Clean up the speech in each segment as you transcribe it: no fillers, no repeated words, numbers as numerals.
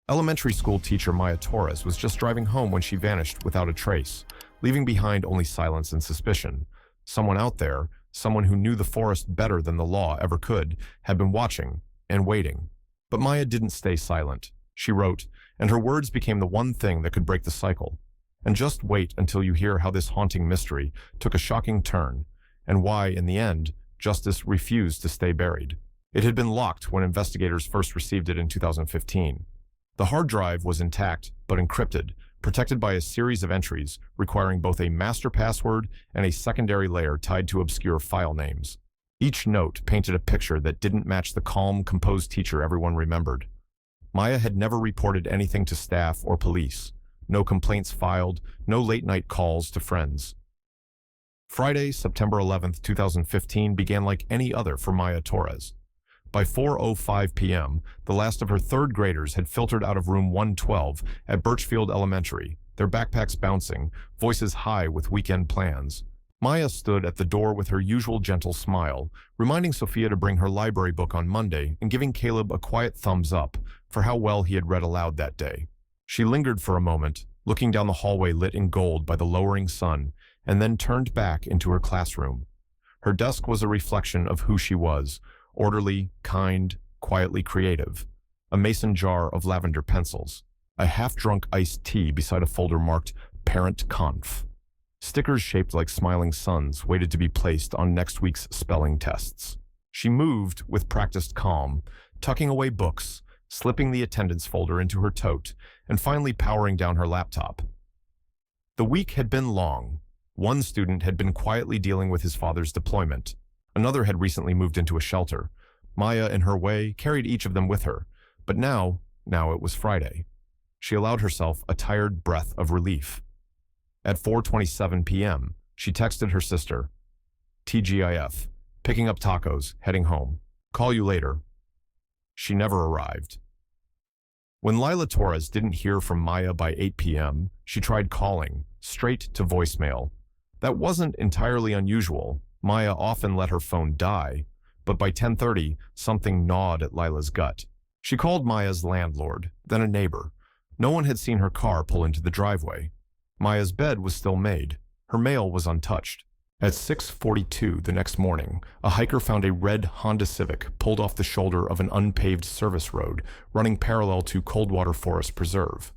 Elementary school teacher Maya Torres was just driving home when she vanished without a trace, leaving behind only silence and suspicion. Someone out there, someone who knew the forest better than the law ever could, had been watching and waiting. But Maya didn't stay silent. She wrote, and her words became the one thing that could break the cycle. And just wait until you hear how this haunting mystery took a shocking turn, and why, in the end, justice refused to stay buried. It had been locked when investigators first received it in 2015. The hard drive was intact, but encrypted, protected by a series of entries requiring both a master password and a secondary layer tied to obscure file names. Each note painted a picture that didn't match the calm, composed teacher everyone remembered. Maya had never reported anything to staff or police. No complaints filed, no late-night calls to friends. Friday, September 11th, 2015 began like any other for Maya Torres. By 4:05 p.m., the last of her third graders had filtered out of room 112 at Birchfield Elementary, their backpacks bouncing, voices high with weekend plans. Maya stood at the door with her usual gentle smile, reminding Sophia to bring her library book on Monday and giving Caleb a quiet thumbs up for how well he had read aloud that day. She lingered for a moment, looking down the hallway lit in gold by the lowering sun, and then turned back into her classroom. Her desk was a reflection of who she was, orderly, kind, quietly creative. A mason jar of lavender pencils. A half-drunk iced tea beside a folder marked Parent Conf. Stickers shaped like smiling suns waited to be placed on next week's spelling tests. She moved with practiced calm, tucking away books, slipping the attendance folder into her tote, and finally powering down her laptop. The week had been long. One student had been quietly dealing with his father's deployment. Another had recently moved into a shelter. Maya, in her way, carried each of them with her. But now it was Friday. She allowed herself a tired breath of relief. At 4:27 p.m., she texted her sister, TGIF, picking up tacos, heading home. Call you later. She never arrived. When Lila Torres didn't hear from Maya by 8 p.m., she tried calling, straight to voicemail. That wasn't entirely unusual. Maya often let her phone die, but by 10:30, something gnawed at Lila's gut. She called Maya's landlord, then a neighbor. No one had seen her car pull into the driveway. Maya's bed was still made. Her mail was untouched. At 6:42 the next morning, a hiker found a red Honda Civic pulled off the shoulder of an unpaved service road running parallel to Coldwater Forest Preserve,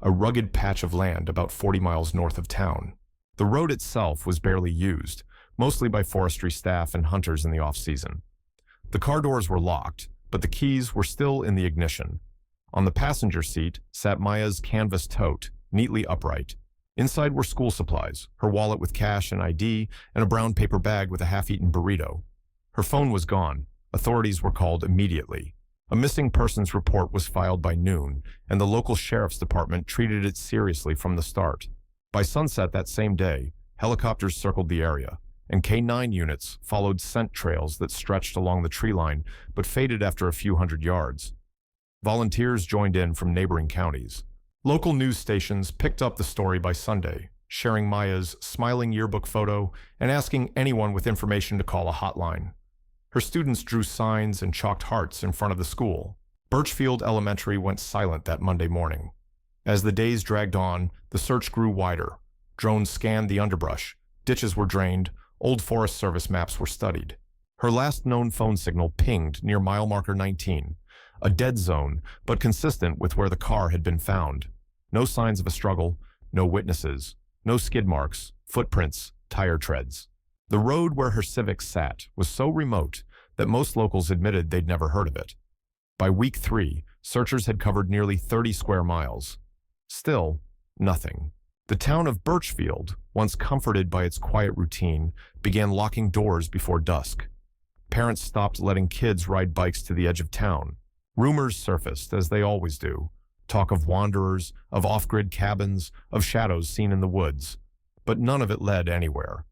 a rugged patch of land about 40 miles north of town. The road itself was barely used, mostly by forestry staff and hunters in the off-season. The car doors were locked, but the keys were still in the ignition. On the passenger seat sat Maya's canvas tote, neatly upright. Inside were school supplies, her wallet with cash and ID, and a brown paper bag with a half-eaten burrito. Her phone was gone. Authorities were called immediately. A missing persons report was filed by noon, and the local sheriff's department treated it seriously from the start. By sunset that same day, helicopters circled the area, and K-9 units followed scent trails that stretched along the tree line but faded after a few hundred yards. Volunteers joined in from neighboring counties. Local news stations picked up the story by Sunday, sharing Maya's smiling yearbook photo and asking anyone with information to call a hotline. Her students drew signs and chalked hearts in front of the school. Birchfield Elementary went silent that Monday morning. As the days dragged on, the search grew wider. Drones scanned the underbrush, ditches were drained, old Forest Service maps were studied. Her last known phone signal pinged near mile marker 19, a dead zone, but consistent with where the car had been found. No signs of a struggle, no witnesses, no skid marks, footprints, tire treads. The road where her Civic sat was so remote that most locals admitted they'd never heard of it. By week 3, searchers had covered nearly 30 square miles. Still, nothing. The town of Birchfield, once comforted by its quiet routine, began locking doors before dusk. Parents stopped letting kids ride bikes to the edge of town. Rumors surfaced, as they always do. Talk of wanderers, of off-grid cabins, of shadows seen in the woods. But none of it led anywhere.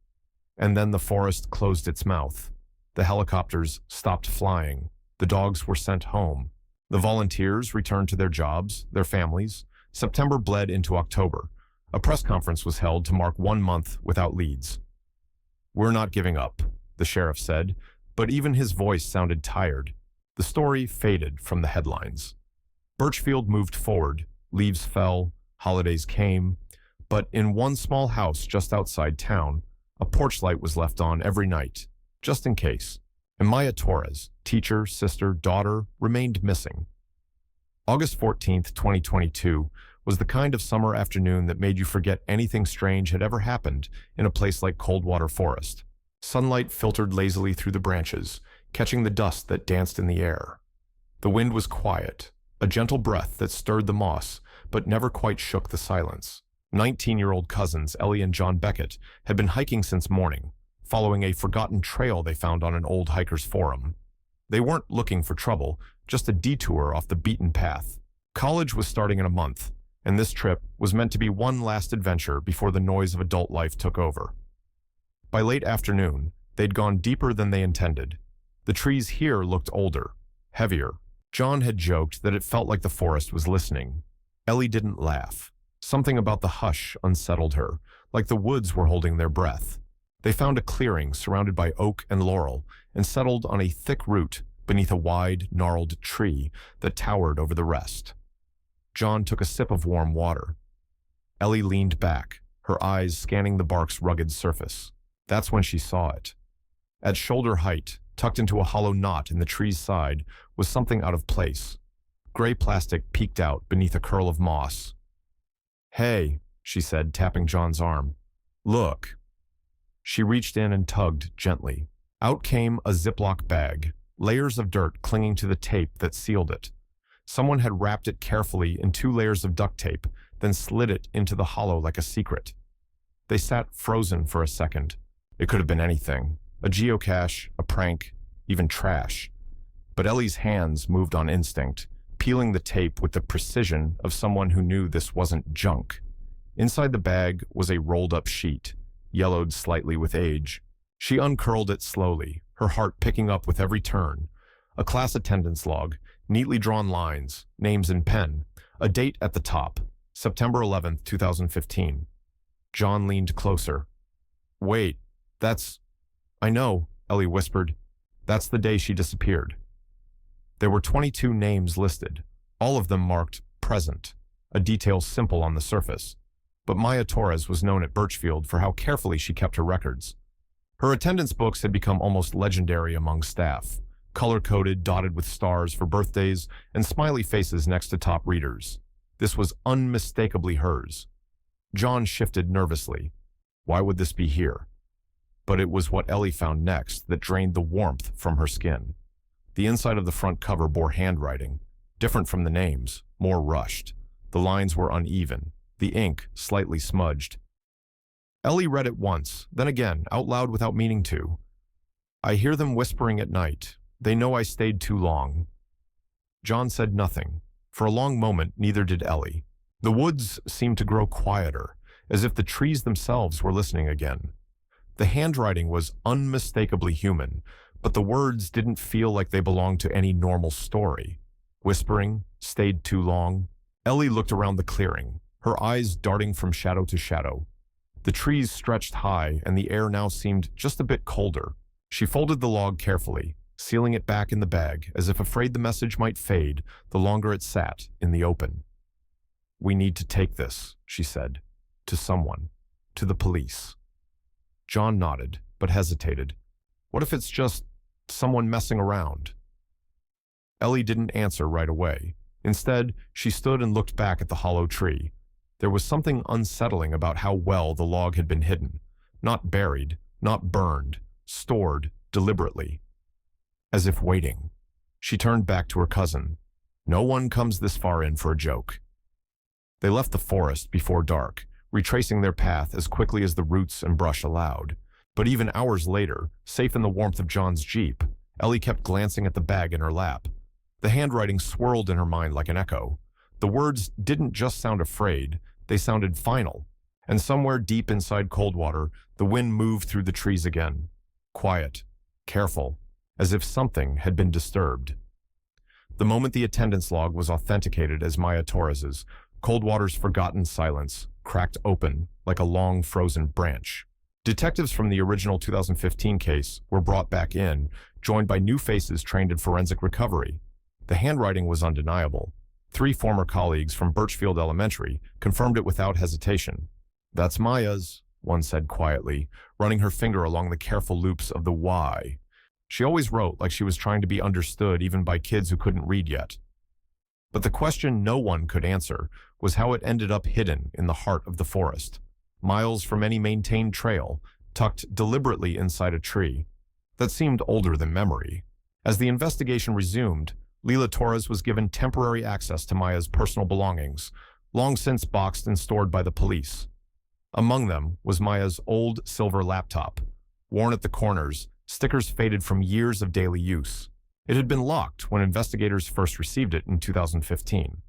And then the forest closed its mouth. The helicopters stopped flying. The dogs were sent home. The volunteers returned to their jobs, their families. September bled into October. A press conference was held to mark 1 month without leads. "We're not giving up," the sheriff said, but even his voice sounded tired. The story faded from the headlines. Birchfield moved forward, leaves fell, holidays came, but in one small house just outside town, a porch light was left on every night, just in case. And Maya Torres, teacher, sister, daughter, remained missing. August 14th, 2022, was the kind of summer afternoon that made you forget anything strange had ever happened in a place like Coldwater Forest. Sunlight filtered lazily through the branches, catching the dust that danced in the air. The wind was quiet, a gentle breath that stirred the moss, but never quite shook the silence. 19-year-old cousins Ellie and John Beckett had been hiking since morning, following a forgotten trail they found on an old hiker's forum. They weren't looking for trouble, just a detour off the beaten path. College was starting in a month, and this trip was meant to be one last adventure before the noise of adult life took over. By late afternoon, they'd gone deeper than they intended. The trees here looked older, heavier. John had joked that it felt like the forest was listening. Ellie didn't laugh. Something about the hush unsettled her, like the woods were holding their breath. They found a clearing surrounded by oak and laurel and settled on a thick root beneath a wide, gnarled tree that towered over the rest. John took a sip of warm water. Ellie leaned back, her eyes scanning the bark's rugged surface. That's when she saw it. At shoulder height, tucked into a hollow knot in the tree's side, was something out of place. Gray plastic peeked out beneath a curl of moss. "Hey," she said, tapping John's arm. "Look." She reached in and tugged gently. Out came a Ziploc bag, layers of dirt clinging to the tape that sealed it. Someone had wrapped it carefully in 2 layers of duct tape, then slid it into the hollow like a secret. They sat frozen for a second. It could have been anything. A geocache, a prank, even trash. But Ellie's hands moved on instinct, peeling the tape with the precision of someone who knew this wasn't junk. Inside the bag was a rolled-up sheet, yellowed slightly with age. She uncurled it slowly, her heart picking up with every turn. A class attendance log, neatly drawn lines, names in pen, a date at the top, September 11th, 2015. John leaned closer. "Wait, I know," Ellie whispered. "That's the day she disappeared." There were 22 names listed, all of them marked present, a detail simple on the surface. But Maya Torres was known at Birchfield for how carefully she kept her records. Her attendance books had become almost legendary among staff, color-coded, dotted with stars for birthdays, and smiley faces next to top readers. This was unmistakably hers. John shifted nervously. Why would this be here? But it was what Ellie found next that drained the warmth from her skin. The inside of the front cover bore handwriting, different from the names, more rushed. The lines were uneven, the ink slightly smudged. Ellie read it once, then again, out loud without meaning to. "I hear them whispering at night. They know I stayed too long." John said nothing. For a long moment, neither did Ellie. The woods seemed to grow quieter, as if the trees themselves were listening again. The handwriting was unmistakably human, but the words didn't feel like they belonged to any normal story. Whispering, stayed too long. Ellie looked around the clearing, her eyes darting from shadow to shadow. The trees stretched high, and the air now seemed just a bit colder. She folded the log carefully, sealing it back in the bag, as if afraid the message might fade the longer it sat in the open. "We need to take this," she said, "to someone, to the police." John nodded, but hesitated. What if it's just someone messing around? Ellie didn't answer right away. Instead, she stood and looked back at the hollow tree. There was something unsettling about how well the log had been hidden. Not buried, not burned, stored deliberately. As if waiting. She turned back to her cousin. No one comes this far in for a joke. They left the forest before dark, retracing their path as quickly as the roots and brush allowed. But even hours later, safe in the warmth of John's Jeep, Ellie kept glancing at the bag in her lap. The handwriting swirled in her mind like an echo. The words didn't just sound afraid, they sounded final. And somewhere deep inside Coldwater, the wind moved through the trees again. Quiet, careful, as if something had been disturbed. The moment the attendance log was authenticated as Maya Torres's, Coldwater's forgotten silence cracked open like a long frozen branch. Detectives from the original 2015 case were brought back in, joined by new faces trained in forensic recovery. The handwriting was undeniable. Three former colleagues from Birchfield Elementary confirmed it without hesitation. "That's Maya's," one said quietly, running her finger along the careful loops of the Y. She always wrote like she was trying to be understood even by kids who couldn't read yet. But the question no one could answer was how it ended up hidden in the heart of the forest, miles from any maintained trail, tucked deliberately inside a tree that seemed older than memory. As the investigation resumed, Maya Torres was given temporary access to Maya's personal belongings, long since boxed and stored by the police. Among them was Maya's old silver laptop, worn at the corners, stickers faded from years of daily use. It had been locked when investigators first received it in 2015.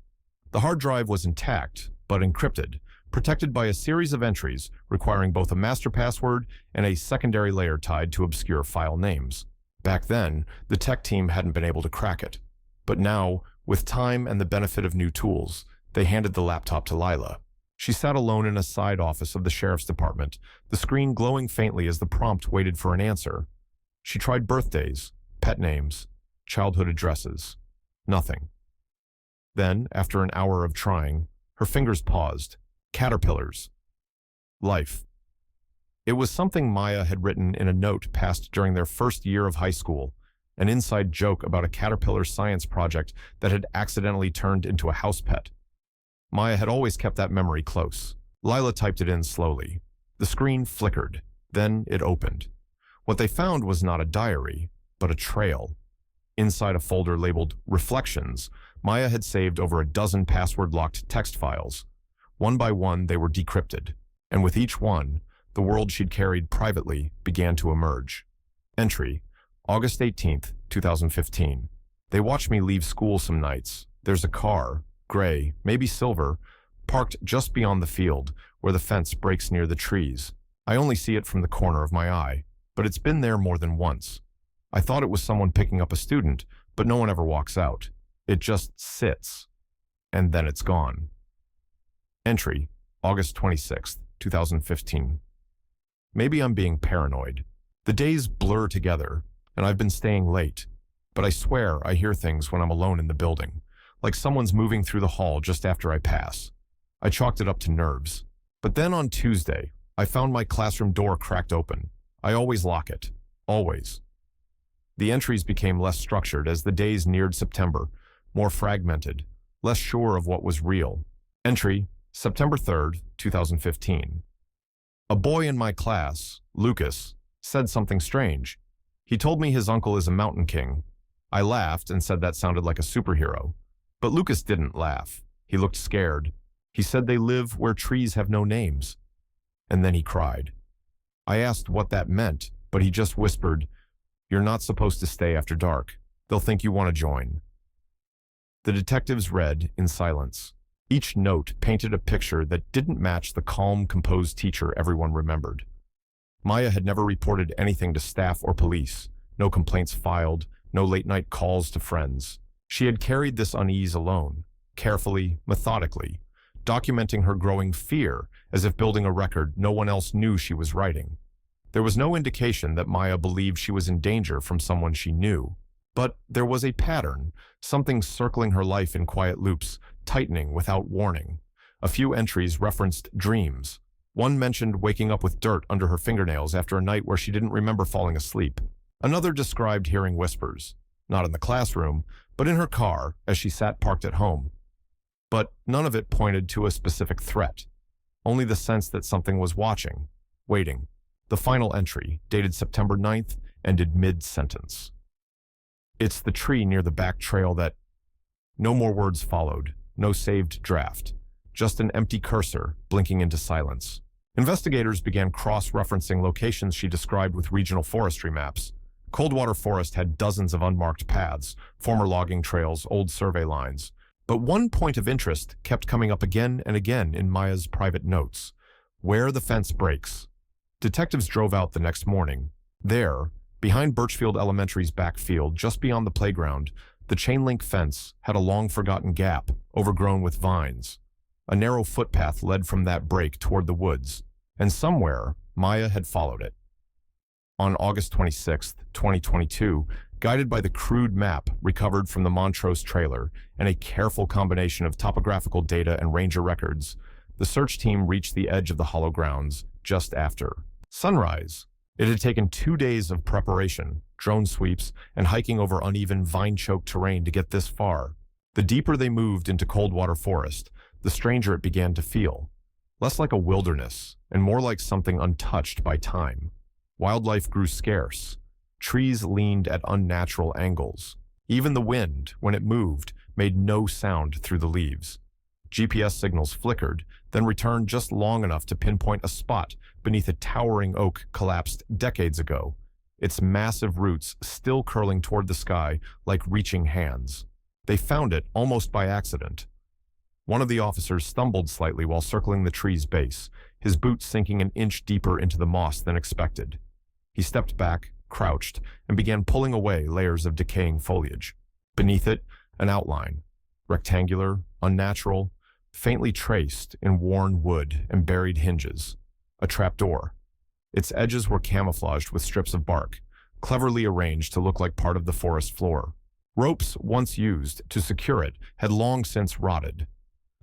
The hard drive was intact, but encrypted, protected by a series of entries requiring both a master password and a secondary layer tied to obscure file names. Back then, the tech team hadn't been able to crack it. But now, with time and the benefit of new tools, they handed the laptop to Lila. She sat alone in a side office of the sheriff's department, the screen glowing faintly as the prompt waited for an answer. She tried birthdays, pet names, childhood addresses. Nothing. Then, after an hour of trying, her fingers paused. Caterpillars. Life. It was something Maya had written in a note passed during their first year of high school, an inside joke about a caterpillar science project that had accidentally turned into a house pet. Maya had always kept that memory close. Lila typed it in slowly. The screen flickered. Then it opened. What they found was not a diary, but a trail. Inside a folder labeled Reflections, Maya had saved over a dozen password-locked text files. One by one, they were decrypted, and with each one, the world she'd carried privately began to emerge. Entry: August 18th, 2015. They watch me leave school some nights. There's a car, gray, maybe silver, parked just beyond the field, where the fence breaks near the trees. I only see it from the corner of my eye, but it's been there more than once. I thought it was someone picking up a student, but no one ever walks out. It just sits, and then it's gone. Entry: August 26th, 2015. Maybe I'm being paranoid. The days blur together, and I've been staying late, but I swear I hear things when I'm alone in the building, like someone's moving through the hall just after I pass. I chalked it up to nerves. But then on Tuesday, I found my classroom door cracked open. I always lock it. Always. The entries became less structured as the days neared September, more fragmented, less sure of what was real. Entry: September 3rd, 2015. A boy in my class, Lucas, said something strange. He told me his uncle is a mountain king. I laughed and said that sounded like a superhero. But Lucas didn't laugh. He looked scared. He said they live where trees have no names. And then he cried. I asked what that meant, but he just whispered, "You're not supposed to stay after dark. They'll think you want to join." The detectives read in silence. Each note painted a picture that didn't match the calm, composed teacher everyone remembered. Maya had never reported anything to staff or police, no complaints filed, no late-night calls to friends. She had carried this unease alone, carefully, methodically, documenting her growing fear as if building a record no one else knew she was writing. There was no indication that Maya believed she was in danger from someone she knew. But there was a pattern, something circling her life in quiet loops, tightening without warning. A few entries referenced dreams. One mentioned waking up with dirt under her fingernails after a night where she didn't remember falling asleep. Another described hearing whispers, not in the classroom, but in her car as she sat parked at home. But none of it pointed to a specific threat, only the sense that something was watching, waiting. The final entry, dated September 9th, ended mid-sentence. It's the tree near the back trail that... No more words followed, no saved draft, just an empty cursor blinking into silence. Investigators began cross-referencing locations she described with regional forestry maps. Coldwater Forest had dozens of unmarked paths, former logging trails, old survey lines. But one point of interest kept coming up again and again in Maya's private notes. Where the fence breaks. Detectives drove out the next morning. There, behind Birchfield Elementary's backfield, just beyond the playground, the chain-link fence had a long-forgotten gap, overgrown with vines. A narrow footpath led from that break toward the woods, and somewhere, Maya had followed it. On August 26, 2022, Guided by the crude map recovered from the Montrose trailer and a careful combination of topographical data and ranger records, the search team reached the edge of the hollow grounds just after sunrise. It had taken 2 days of preparation, drone sweeps, and hiking over uneven vine-choked terrain to get this far. The deeper they moved into Coldwater Forest, the stranger it began to feel. Less like a wilderness, and more like something untouched by time. Wildlife grew scarce. Trees leaned at unnatural angles. Even the wind, when it moved, made no sound through the leaves. GPS signals flickered, then returned just long enough to pinpoint a spot beneath a towering oak collapsed decades ago, its massive roots still curling toward the sky like reaching hands. They found it almost by accident. One of the officers stumbled slightly while circling the tree's base, his boots sinking an inch deeper into the moss than expected. He stepped back, crouched, and began pulling away layers of decaying foliage. Beneath it, an outline. Rectangular, unnatural, faintly traced in worn wood and buried hinges. A trapdoor. Its edges were camouflaged with strips of bark, cleverly arranged to look like part of the forest floor. Ropes once used to secure it had long since rotted.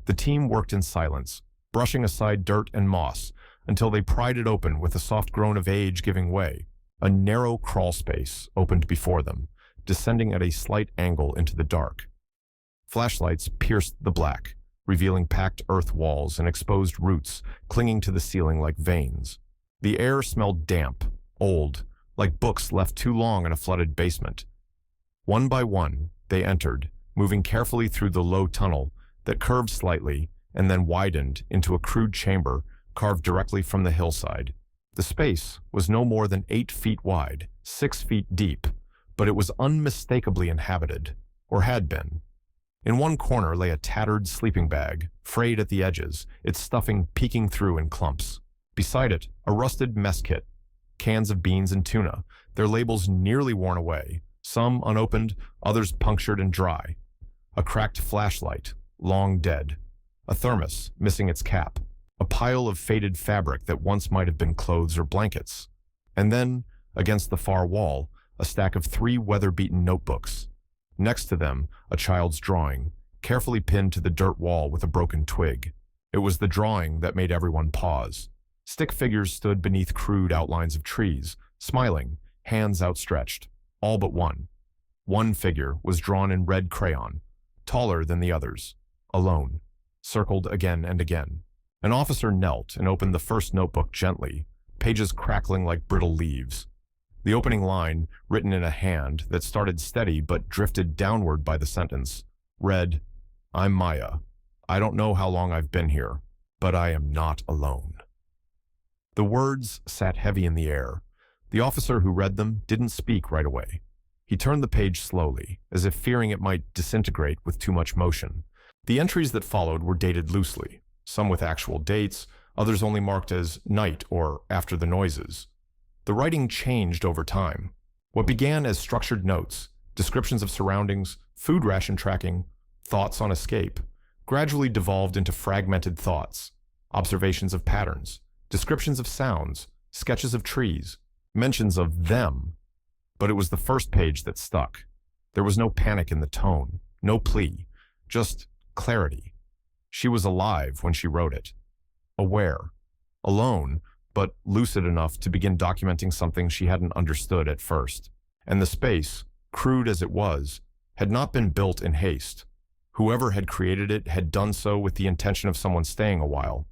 The team worked in silence, brushing aside dirt and moss, until they pried it open with a soft groan of age giving way. A narrow crawl space opened before them, descending at a slight angle into the dark. Flashlights pierced the black, revealing packed earth walls and exposed roots clinging to the ceiling like veins. The air smelled damp, old, like books left too long in a flooded basement. One by one, they entered, moving carefully through the low tunnel that curved slightly and then widened into a crude chamber carved directly from the hillside. The space was no more than 8 feet wide, 6 feet deep, but it was unmistakably inhabited, or had been. In one corner lay a tattered sleeping bag, frayed at the edges, its stuffing peeking through in clumps. Beside it, a rusted mess kit, cans of beans and tuna, their labels nearly worn away, some unopened, others punctured and dry. A cracked flashlight, long dead. A thermos, missing its cap. A pile of faded fabric that once might have been clothes or blankets. And then, against the far wall, a stack of 3 weather-beaten notebooks. Next to them, a child's drawing, carefully pinned to the dirt wall with a broken twig. It was the drawing that made everyone pause. Stick figures stood beneath crude outlines of trees, smiling, hands outstretched, all but one. One figure was drawn in red crayon, taller than the others, alone, circled again and again. An officer knelt and opened the first notebook gently, pages crackling like brittle leaves. The opening line, written in a hand that started steady but drifted downward by the sentence, read, "I'm Maya. I don't know how long I've been here, but I am not alone." The words sat heavy in the air. The officer who read them didn't speak right away. He turned the page slowly, as if fearing it might disintegrate with too much motion. The entries that followed were dated loosely, some with actual dates, others only marked as night or after the noises. The writing changed over time. What began as structured notes, descriptions of surroundings, food ration tracking, thoughts on escape, gradually devolved into fragmented thoughts, observations of patterns, descriptions of sounds, sketches of trees, mentions of them. But it was the first page that stuck. There was no panic in the tone, no plea, just clarity. She was alive when she wrote it. Aware. Alone, but lucid enough to begin documenting something she hadn't understood at first. And the space, crude as it was, had not been built in haste. Whoever had created it had done so with the intention of someone staying a while.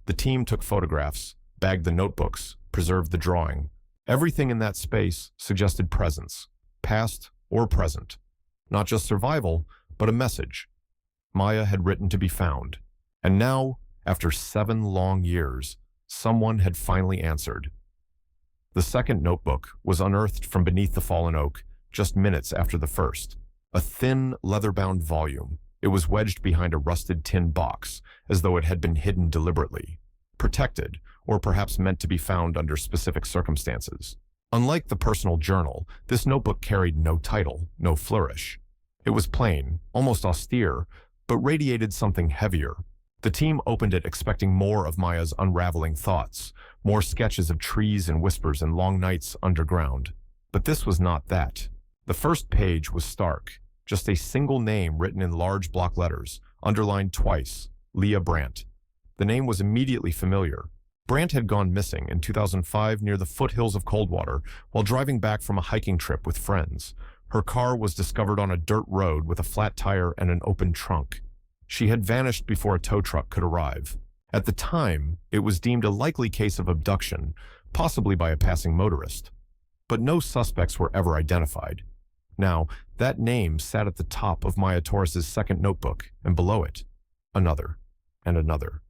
The team took photographs, bagged the notebooks, preserved the drawing. Everything in that space suggested presence, past or present. Not just survival, but a message. Maya had written to be found. And now, after 7 long years, someone had finally answered. The second notebook was unearthed from beneath the fallen oak just minutes after the first. A thin, leather-bound volume. It was wedged behind a rusted tin box, as though it had been hidden deliberately. Protected, or perhaps meant to be found under specific circumstances. Unlike the personal journal, this notebook carried no title, no flourish. It was plain, almost austere, but radiated something heavier. The team opened it expecting more of Maya's unraveling thoughts, more sketches of trees and whispers and long nights underground. But this was not that. The first page was stark, just a single name written in large block letters, underlined twice, Leah Brandt. The name was immediately familiar. Brandt had gone missing in 2005 near the foothills of Coldwater while driving back from a hiking trip with friends. Her car was discovered on a dirt road with a flat tire and an open trunk. She had vanished before a tow truck could arrive. At the time, it was deemed a likely case of abduction, possibly by a passing motorist. But no suspects were ever identified. Now, that name sat at the top of Maya Torres' second notebook, and below it, another, and another,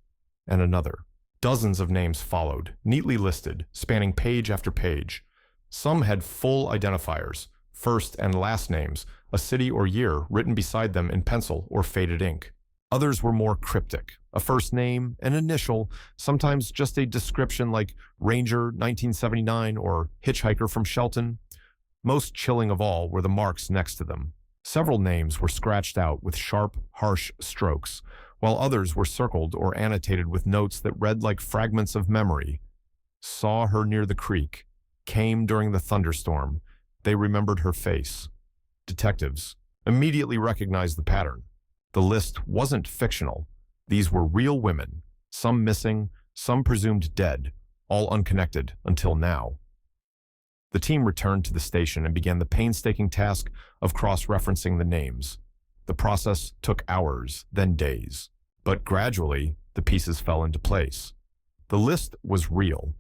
and another. Dozens of names followed, neatly listed, spanning page after page. Some had full identifiers, first and last names, a city or year written beside them in pencil or faded ink. Others were more cryptic, a first name, an initial, sometimes just a description like Ranger 1979 or Hitchhiker from Shelton. Most chilling of all were the marks next to them. Several names were scratched out with sharp, harsh strokes, while others were circled or annotated with notes that read like fragments of memory. Saw her near the creek. Came during the thunderstorm. They remembered her face. Detectives immediately recognized the pattern. The list wasn't fictional. These were real women, some missing, some presumed dead, all unconnected until now. The team returned to the station and began the painstaking task of cross-referencing the names. The process took hours, then days. But gradually, the pieces fell into place. The list was real.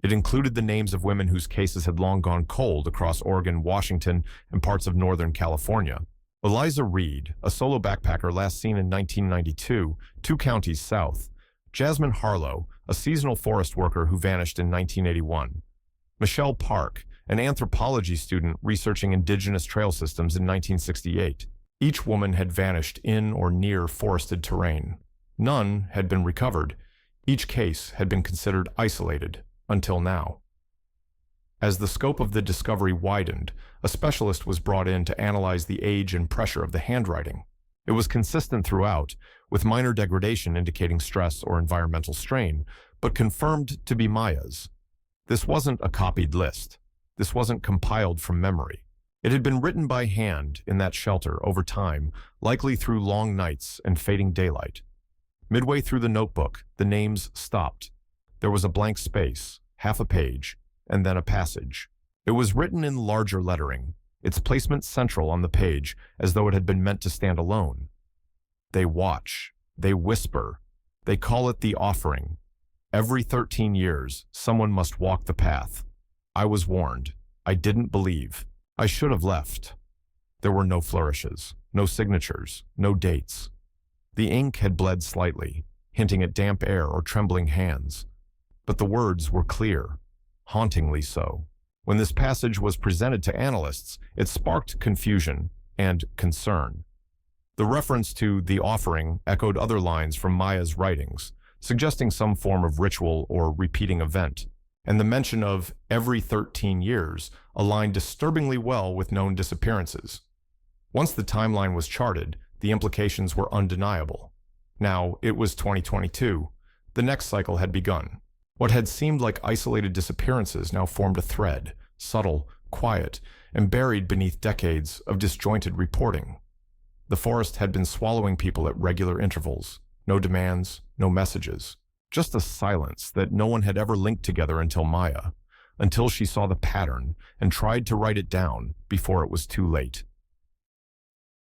It included the names of women whose cases had long gone cold across Oregon, Washington, and parts of Northern California. Eliza Reed, a solo backpacker last seen in 1992, 2 counties south. Jasmine Harlow, a seasonal forest worker who vanished in 1981. Michelle Park, an anthropology student researching indigenous trail systems in 1968. Each woman had vanished in or near forested terrain. None had been recovered. Each case had been considered isolated, until now. As the scope of the discovery widened, a specialist was brought in to analyze the age and pressure of the handwriting. It was consistent throughout, with minor degradation indicating stress or environmental strain, but confirmed to be Maya's. This wasn't a copied list. This wasn't compiled from memory. It had been written by hand in that shelter over time, likely through long nights and fading daylight. Midway through the notebook, the names stopped. There was a blank space, half a page, and then a passage. It was written in larger lettering, its placement central on the page, as though it had been meant to stand alone. They watch. They whisper. They call it the offering. Every 13 years, someone must walk the path. I was warned. I didn't believe. I should have left. There were no flourishes, no signatures, no dates. The ink had bled slightly, hinting at damp air or trembling hands. But the words were clear, hauntingly so. When this passage was presented to analysts, it sparked confusion and concern. The reference to the offering echoed other lines from Maya's writings, suggesting some form of ritual or repeating event, and the mention of every 13 years aligned disturbingly well with known disappearances. Once the timeline was charted, the implications were undeniable. Now, it was 2022. The next cycle had begun. What had seemed like isolated disappearances now formed a thread, subtle, quiet, and buried beneath decades of disjointed reporting. The forest had been swallowing people at regular intervals. No demands, no messages. Just a silence that no one had ever linked together until Maya, until she saw the pattern and tried to write it down before it was too late.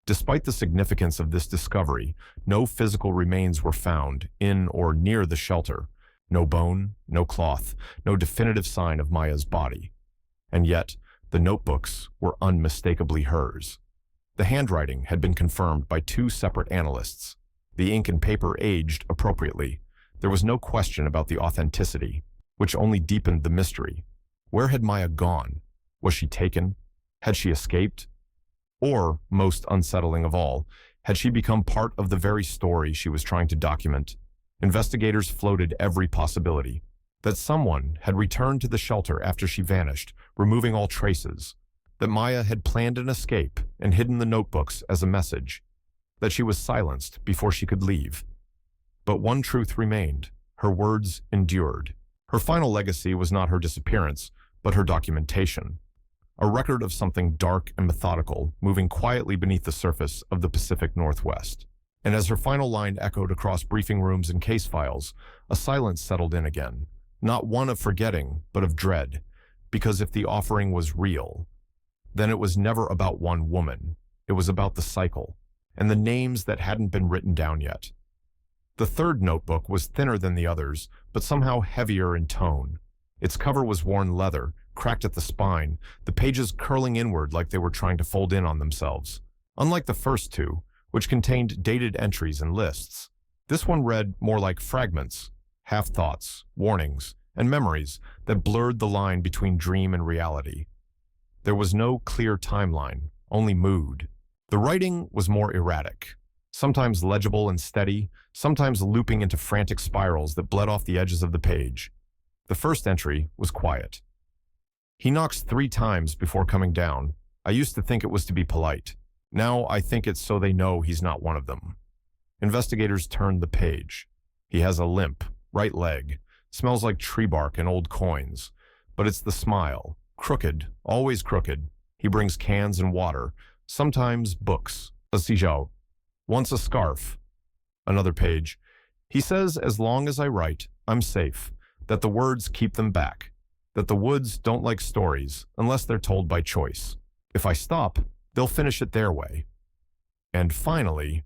Despite the significance of this discovery, no physical remains were found in or near the shelter. No bone, no cloth, no definitive sign of Maya's body. And yet, the notebooks were unmistakably hers. The handwriting had been confirmed by 2 separate analysts. The ink and paper aged appropriately. There was no question about the authenticity, which only deepened the mystery. Where had Maya gone? Was she taken? Had she escaped? Or, most unsettling of all, had she become part of the very story she was trying to document? Investigators floated every possibility. That someone had returned to the shelter after she vanished, removing all traces. That Maya had planned an escape and hidden the notebooks as a message. That she was silenced before she could leave. But one truth remained. Her words endured. Her final legacy was not her disappearance, but her documentation. a record of something dark and methodical moving quietly beneath the surface of the Pacific Northwest. And as her final line echoed across briefing rooms and case files, a silence settled in again, not one of forgetting, but of dread, because if the offering was real, then it was never about one woman. It was about the cycle, and the names that hadn't been written down yet. The third notebook was thinner than the others, but somehow heavier in tone. Its cover was worn leather, cracked at the spine, the pages curling inward like they were trying to fold in on themselves. Unlike the first two, which contained dated entries and lists, this one read more like fragments, half-thoughts, warnings, and memories that blurred the line between dream and reality. There was no clear timeline, only mood. The writing was more erratic, sometimes legible and steady, sometimes looping into frantic spirals that bled off the edges of the page. The first entry was quiet. He knocks 3 times before coming down. I used to think it was to be polite. Now I think it's so they know he's not one of them. Investigators turned the page. He has a limp, right leg, smells like tree bark and old coins. But it's the smile. Crooked, always crooked. He brings cans and water, sometimes books, a sijao, once a scarf. Another page. He says as long as I write, I'm safe, that the words keep them back, that the woods don't like stories unless they're told by choice. If I stop, they'll finish it their way. And finally,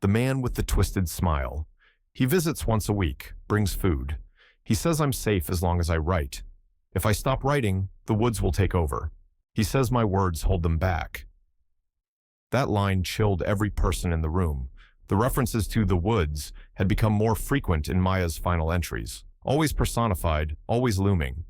the man with the twisted smile. He visits once a week, brings food. He says I'm safe as long as I write. If I stop writing, the woods will take over. He says my words hold them back. That line chilled every person in the room. The references to the woods had become more frequent in Maya's final entries, always personified, always looming.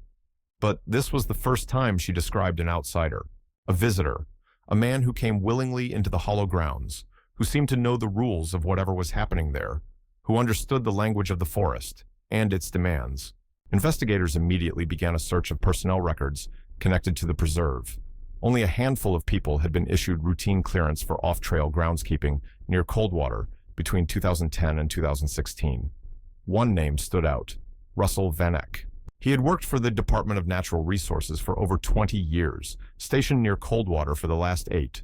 But this was the first time she described an outsider, a visitor, a man who came willingly into the hollow grounds, who seemed to know the rules of whatever was happening there, who understood the language of the forest and its demands. Investigators immediately began a search of personnel records connected to the preserve. Only a handful of people had been issued routine clearance for off-trail groundskeeping near Coldwater between 2010 and 2016. One name stood out, Russell Van Eck. He had worked for the Department of Natural Resources for over 20 years, stationed near Coldwater for the last 8.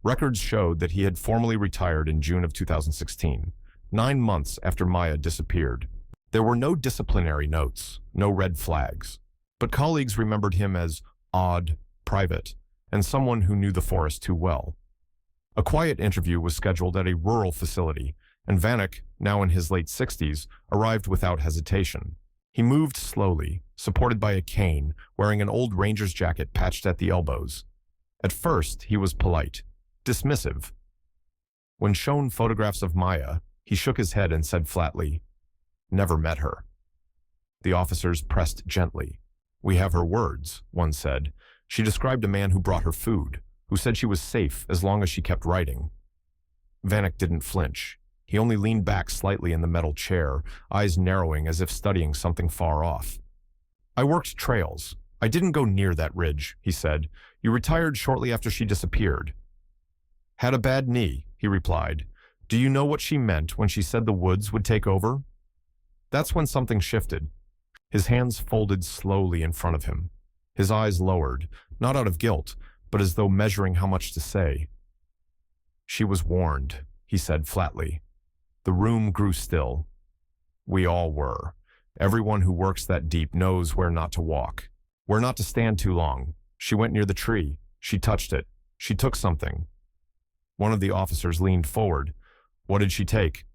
Records showed that he had formally retired in June of 2016, 9 months after Maya disappeared. There were no disciplinary notes, no red flags, but colleagues remembered him as odd, private, and someone who knew the forest too well. A quiet interview was scheduled at a rural facility, and Vanek, now in his late 60s, arrived without hesitation. He moved slowly, supported by a cane, wearing an old ranger's jacket patched at the elbows. At first, he was polite, dismissive. When shown photographs of Maya, he shook his head and said flatly, "Never met her." The officers pressed gently. "We have her words," one said. She described a man who brought her food, who said she was safe as long as she kept writing. Vanek didn't flinch. He only leaned back slightly in the metal chair, eyes narrowing as if studying something far off. "I worked trails. I didn't go near that ridge," he said. "You retired shortly after she disappeared." "Had a bad knee," he replied. "Do you know what she meant when she said the woods would take over?" That's when something shifted. His hands folded slowly in front of him. His eyes lowered, not out of guilt, but as though measuring how much to say. "She was warned," he said flatly. The room grew still. We all were. Everyone who works that deep knows where not to walk, where not to stand too long. She went near the tree. She touched it. She took something. One of the officers leaned forward. "What did she take?"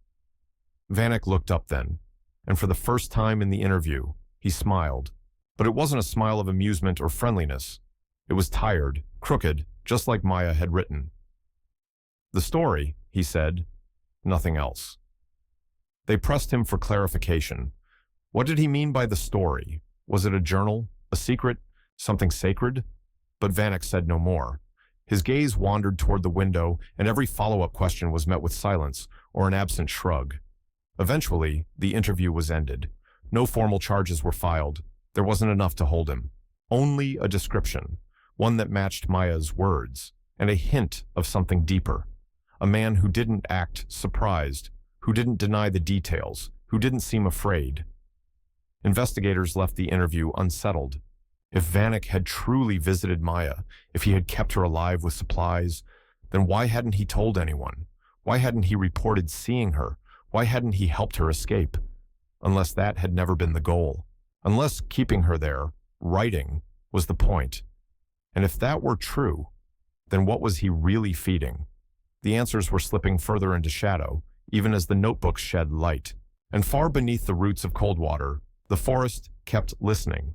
Vanek looked up then, and for the first time in the interview, he smiled. But it wasn't a smile of amusement or friendliness. It was tired, crooked, just like Maya had written. "The story," he said. Nothing else. They pressed him for clarification. What did he mean by the story? Was it a journal, a secret, something sacred? But Vanek said no more. His gaze wandered toward the window, and every follow-up question was met with silence or an absent shrug. Eventually, the interview was ended. No formal charges were filed. There wasn't enough to hold him. Only a description, one that matched Maya's words, and a hint of something deeper. A man who didn't act surprised, who didn't deny the details, who didn't seem afraid. Investigators left the interview unsettled. If Vanek had truly visited Maya, if he had kept her alive with supplies, then why hadn't he told anyone? Why hadn't he reported seeing her? Why hadn't he helped her escape? Unless that had never been the goal. Unless keeping her there, writing, was the point. And if that were true, then what was he really feeding? The answers were slipping further into shadow, even as the notebooks shed light. And far beneath the roots of Coldwater, the forest kept listening.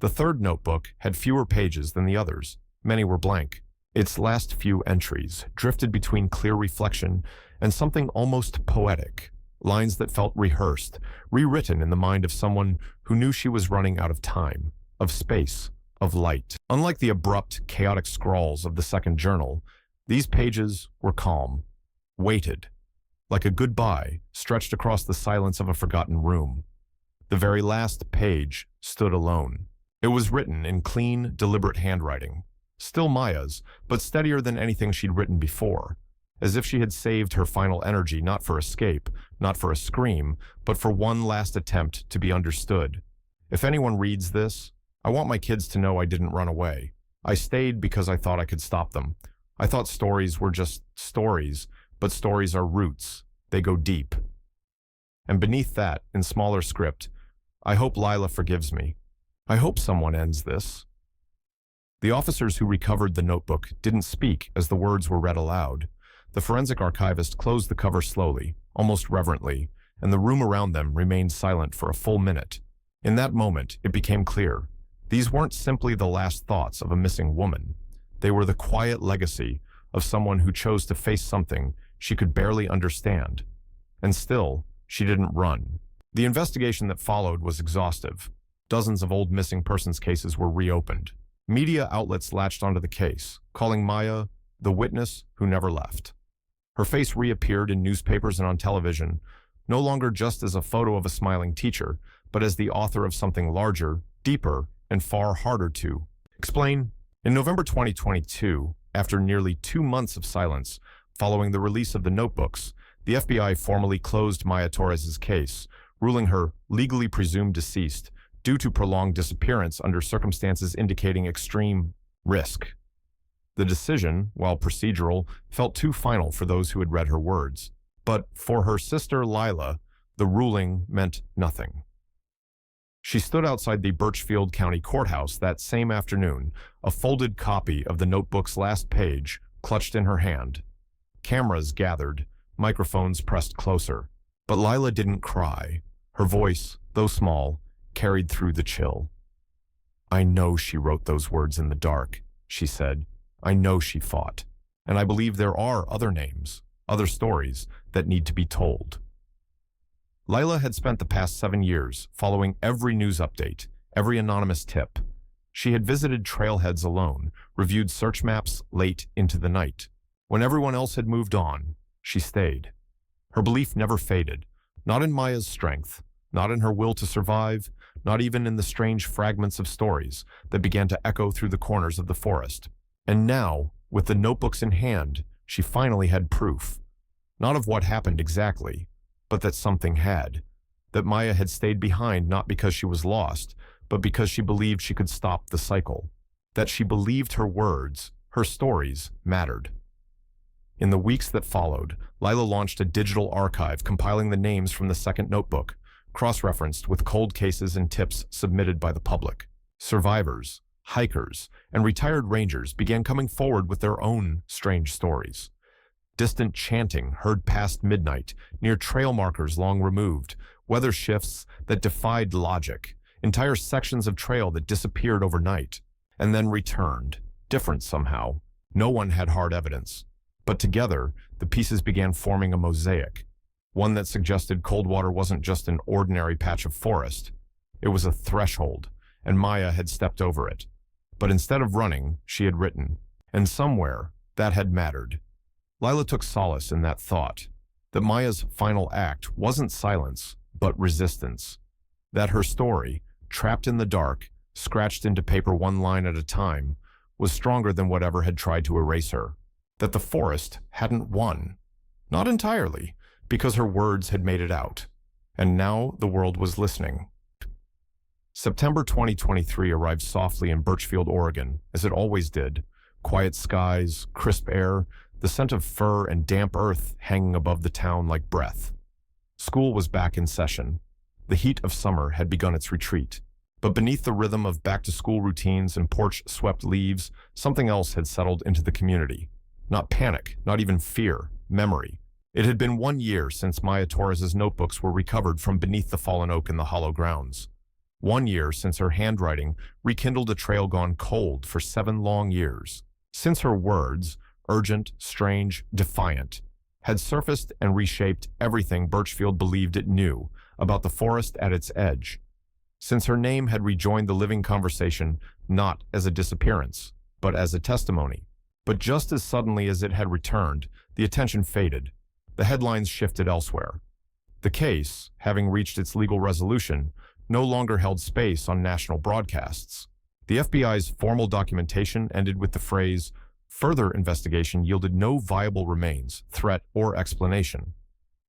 The third notebook had fewer pages than the others. Many were blank. Its last few entries drifted between clear reflection and something almost poetic, lines that felt rehearsed, rewritten in the mind of someone who knew she was running out of time, of space, of light. Unlike the abrupt, chaotic scrawls of the second journal, these pages were calm, weighted, like a goodbye stretched across the silence of a forgotten room. The very last page stood alone. It was written in clean, deliberate handwriting, still Maya's, but steadier than anything she'd written before, as if she had saved her final energy not for escape, not for a scream, but for one last attempt to be understood. If anyone reads this, I want my kids to know I didn't run away. I stayed because I thought I could stop them. I thought stories were just stories, but stories are roots. They go deep. And beneath that, in smaller script, I hope Lila forgives me. I hope someone ends this. The officers who recovered the notebook didn't speak as the words were read aloud. The forensic archivist closed the cover slowly, almost reverently, and the room around them remained silent for a full minute. In that moment, it became clear. These weren't simply the last thoughts of a missing woman. They were the quiet legacy of someone who chose to face something she could barely understand. And still, she didn't run. The investigation that followed was exhaustive. Dozens of old missing persons cases were reopened. Media outlets latched onto the case, calling Maya the witness who never left. Her face reappeared in newspapers and on television, no longer just as a photo of a smiling teacher, but as the author of something larger, deeper, and far harder to explain. In November 2022, after nearly 2 months of silence following the release of the notebooks, the FBI formally closed Maya Torres' case, ruling her legally presumed deceased due to prolonged disappearance under circumstances indicating extreme risk. The decision, while procedural, felt too final for those who had read her words. But for her sister Lila, the ruling meant nothing. She stood outside the Birchfield County Courthouse that same afternoon, a folded copy of the notebook's last page clutched in her hand. Cameras gathered, microphones pressed closer. But Lila didn't cry. Her voice, though small, carried through the chill. "I know she wrote those words in the dark," she said. "I know she fought. And I believe there are other names, other stories that need to be told." Lila had spent the past 7 years following every news update, every anonymous tip. She had visited trailheads alone, reviewed search maps late into the night. When everyone else had moved on, she stayed. Her belief never faded, not in Maya's strength, not in her will to survive, not even in the strange fragments of stories that began to echo through the corners of the forest. And now, with the notebooks in hand, she finally had proof. Not of what happened exactly, but that something had. That Maya had stayed behind not because she was lost, but because she believed she could stop the cycle. That she believed her words, her stories, mattered. In the weeks that followed, Lila launched a digital archive compiling the names from the second notebook, cross-referenced with cold cases and tips submitted by the public. Survivors, hikers, and retired rangers began coming forward with their own strange stories. Distant chanting heard past midnight, near trail markers long removed, weather shifts that defied logic, entire sections of trail that disappeared overnight, and then returned, different somehow. No one had hard evidence. But together, the pieces began forming a mosaic, one that suggested Coldwater wasn't just an ordinary patch of forest. It was a threshold, and Maya had stepped over it. But instead of running, she had written, and somewhere that had mattered. Lila took solace in that thought, that Maya's final act wasn't silence, but resistance. That her story, trapped in the dark, scratched into paper one line at a time, was stronger than whatever had tried to erase her. That the forest hadn't won. Not entirely, because her words had made it out. And now the world was listening. September 2023 arrived softly in Birchfield, Oregon, as it always did. Quiet skies, crisp air, the scent of fir and damp earth hanging above the town like breath. School was back in session. The heat of summer had begun its retreat. But beneath the rhythm of back-to-school routines and porch-swept leaves, something else had settled into the community. Not panic, not even fear, memory. It had been 1 year since Maya Torres' notebooks were recovered from beneath the fallen oak in the hollow grounds. 1 year since her handwriting rekindled a trail gone cold for 7 long years. Since her words, urgent, strange, defiant, had surfaced and reshaped everything Birchfield believed it knew about the forest at its edge. Since her name had rejoined the living conversation not as a disappearance, but as a testimony. But just as suddenly as it had returned, the attention faded. The headlines shifted elsewhere. The case, having reached its legal resolution, no longer held space on national broadcasts. The FBI's formal documentation ended with the phrase, "Further investigation yielded no viable remains, threat, or explanation."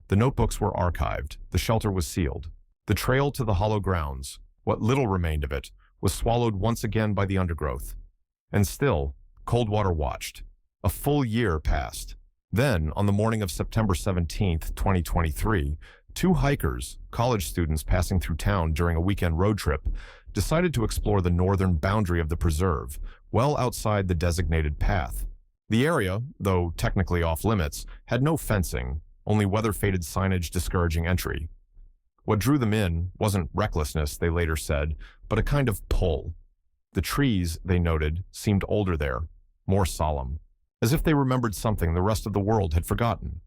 The notebooks were archived. The shelter was sealed. The trail to the hollow grounds, what little remained of it, was swallowed once again by the undergrowth. And still, Coldwater watched. A full year passed. Then, on the morning of September 17th, 2023, 2 hikers, college students passing through town during a weekend road trip, decided to explore the northern boundary of the preserve, well outside the designated path. The area, though technically off-limits, had no fencing, only weather-faded signage discouraging entry. What drew them in wasn't recklessness, they later said, but a kind of pull. The trees, they noted, seemed older there, more solemn, as if they remembered something the rest of the world had forgotten.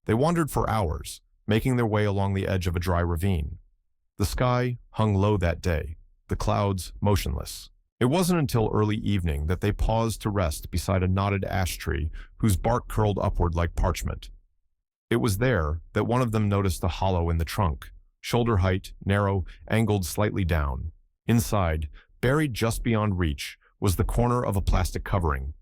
They wandered for hours, making their way along the edge of a dry ravine. The sky hung low that day, the clouds motionless. It wasn't until early evening that they paused to rest beside a knotted ash tree whose bark curled upward like parchment. It was there that one of them noticed a hollow in the trunk, shoulder height, narrow, angled slightly down. Inside, buried just beyond reach, was the corner of a plastic covering.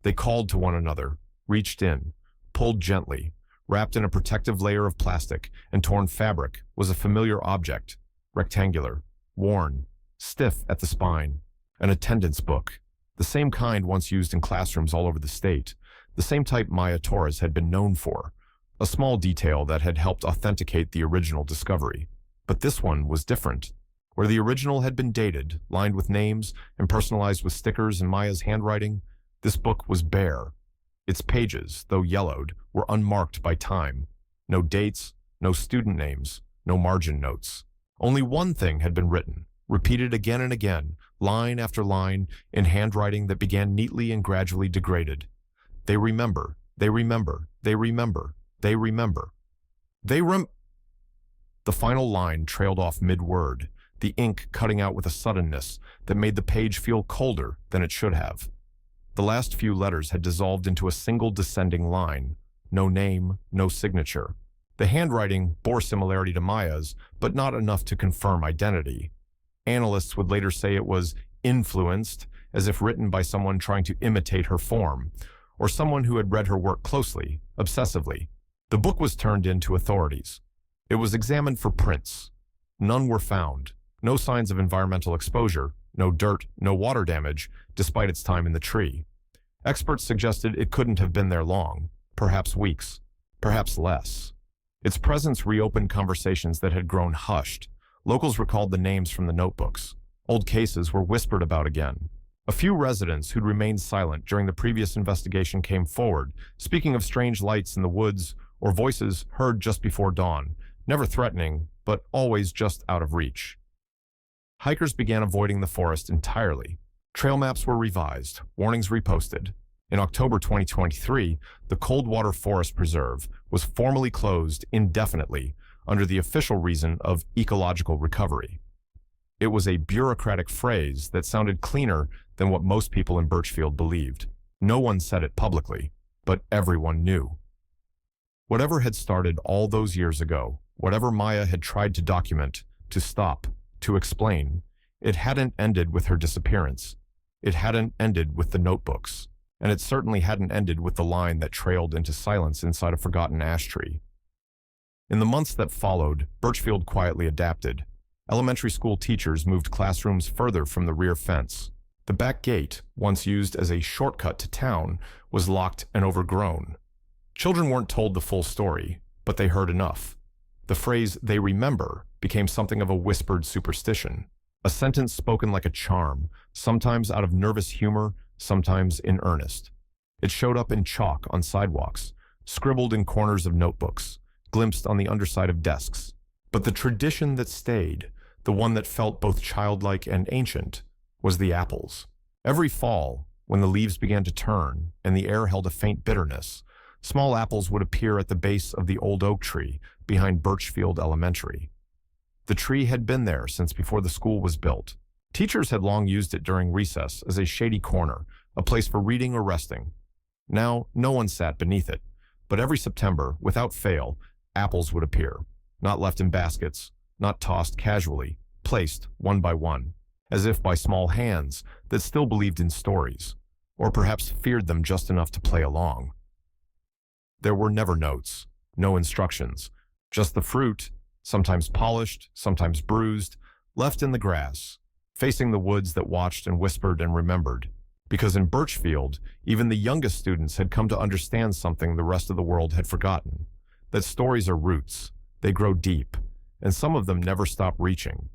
They called to one another, reached in, pulled gently. Wrapped in a protective layer of plastic and torn fabric was a familiar object, rectangular, worn, stiff at the spine. An attendance book, the same kind once used in classrooms all over the state, the same type Maya Torres had been known for, a small detail that had helped authenticate the original discovery. But this one was different. Where the original had been dated, lined with names, and personalized with stickers in Maya's handwriting, this book was bare. Its pages, though yellowed, were unmarked by time. No dates, no student names, no margin notes. Only one thing had been written, repeated again and again, line after line, in handwriting that began neatly and gradually degraded. They remember, they remember, they remember, they remember. The final line trailed off mid-word, the ink cutting out with a suddenness that made the page feel colder than it should have. The last few letters had dissolved into a single descending line. No name, no signature. The handwriting bore similarity to Maya's, but not enough to confirm identity. Analysts would later say it was influenced, as if written by someone trying to imitate her form, or someone who had read her work closely, obsessively. The book was turned in to authorities. It was examined for prints. None were found. No signs of environmental exposure, no dirt, no water damage, despite its time in the tree. Experts suggested it couldn't have been there long, perhaps weeks, perhaps less. Its presence reopened conversations that had grown hushed. Locals recalled the names from the notebooks. Old cases were whispered about again. A few residents who'd remained silent during the previous investigation came forward, speaking of strange lights in the woods or voices heard just before dawn, never threatening, but always just out of reach. Hikers began avoiding the forest entirely. Trail maps were revised, warnings reposted. In October 2023, the Coldwater Forest Preserve was formally closed indefinitely under the official reason of ecological recovery. It was a bureaucratic phrase that sounded cleaner than what most people in Birchfield believed. No one said it publicly, but everyone knew. Whatever had started all those years ago, whatever Maya had tried to document, to stop, to explain, it hadn't ended with her disappearance. It hadn't ended with the notebooks, and it certainly hadn't ended with the line that trailed into silence inside a forgotten ash tree. In the months that followed, Birchfield quietly adapted. Elementary school teachers moved classrooms further from the rear fence. The back gate, once used as a shortcut to town, was locked and overgrown. Children weren't told the full story, but they heard enough. The phrase "they remember" became something of a whispered superstition, a sentence spoken like a charm, sometimes out of nervous humor, sometimes in earnest. It showed up in chalk on sidewalks, scribbled in corners of notebooks, glimpsed on the underside of desks. But the tradition that stayed, the one that felt both childlike and ancient, was the apples. Every fall, when the leaves began to turn and the air held a faint bitterness, small apples would appear at the base of the old oak tree behind Birchfield Elementary. The tree had been there since before the school was built. Teachers had long used it during recess as a shady corner, a place for reading or resting. Now, no one sat beneath it, but every September, without fail, apples would appear, not left in baskets, not tossed casually, placed one by one, as if by small hands that still believed in stories, or perhaps feared them just enough to play along. There were never notes, no instructions, just the fruit, sometimes polished, sometimes bruised, left in the grass, facing the woods that watched and whispered and remembered. Because in Birchfield, even the youngest students had come to understand something the rest of the world had forgotten, that stories are roots, they grow deep, and some of them never stop reaching.